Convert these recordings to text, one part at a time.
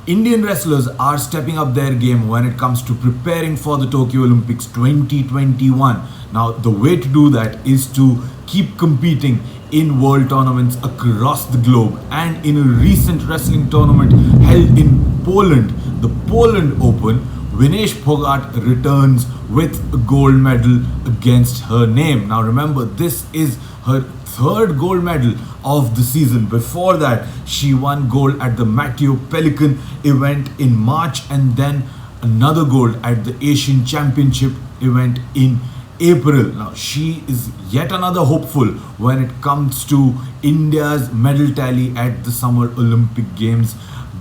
Indian wrestlers are stepping up their game when it comes to preparing for the Tokyo Olympics 2021. Now, the way to do that is to keep competing in world tournaments across the globe. And in a recent wrestling tournament held in Poland, the Poland Open, Vinesh Phogat returns with a gold medal against her name. Now remember, this is her third gold medal of the season. Before that, she won gold at the Matteo Pelican event in March and then another gold at the Asian Championship event in April. Now she is yet another hopeful when it comes to India's medal tally at the Summer Olympic Games.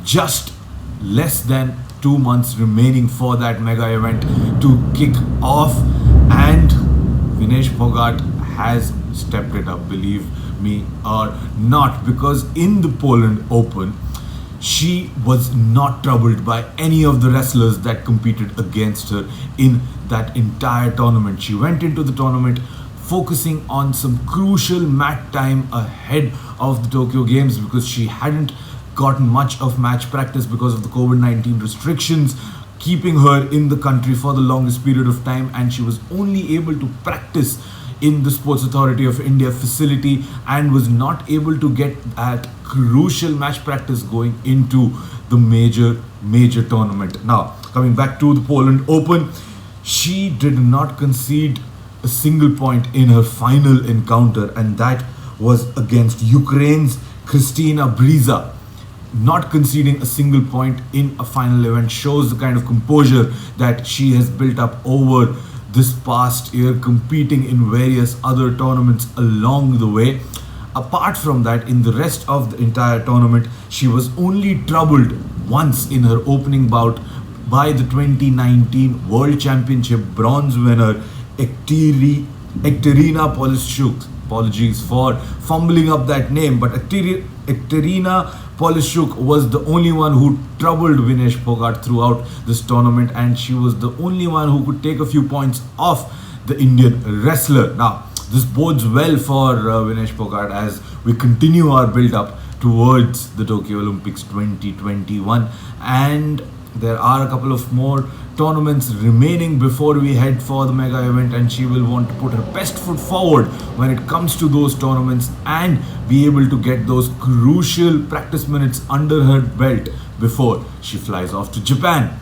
Just less than 2 months remaining for that mega event to kick off, and Vinesh Phogat has stepped it up, believe me or not, because in the Poland Open she was not troubled by any of the wrestlers that competed against her in that entire tournament. She went into the tournament focusing on some crucial mat time ahead of the Tokyo Games because she hadn't gotten much of match practice because of the COVID-19 restrictions keeping her in the country for the longest period of time, and she was only able to practice in the Sports Authority of India facility and was not able to get that crucial match practice going into the major tournament. Now, coming back to the Poland Open, she did not concede a single point in her final encounter, and that was against Ukraine's Kristina Briza. Not conceding a single point in a final event shows the kind of composure that she has built up over this past year, competing in various other tournaments along the way. Apart from that, in the rest of the entire tournament, she was only troubled once in her opening bout by the 2019 World Championship bronze winner Ekterina Polishchuk. Apologies for fumbling up that name, but Ekterina Polishchuk was the only one who troubled Vinesh Phogat throughout this tournament, and she was the only one who could take a few points off the Indian wrestler. Now, this bodes well for Vinesh Phogat as we continue our build-up towards the Tokyo Olympics 2021, and there are a couple of more tournaments remaining before we head for the mega event, and she will want to put her best foot forward when it comes to those tournaments and be able to get those crucial practice minutes under her belt before she flies off to Japan.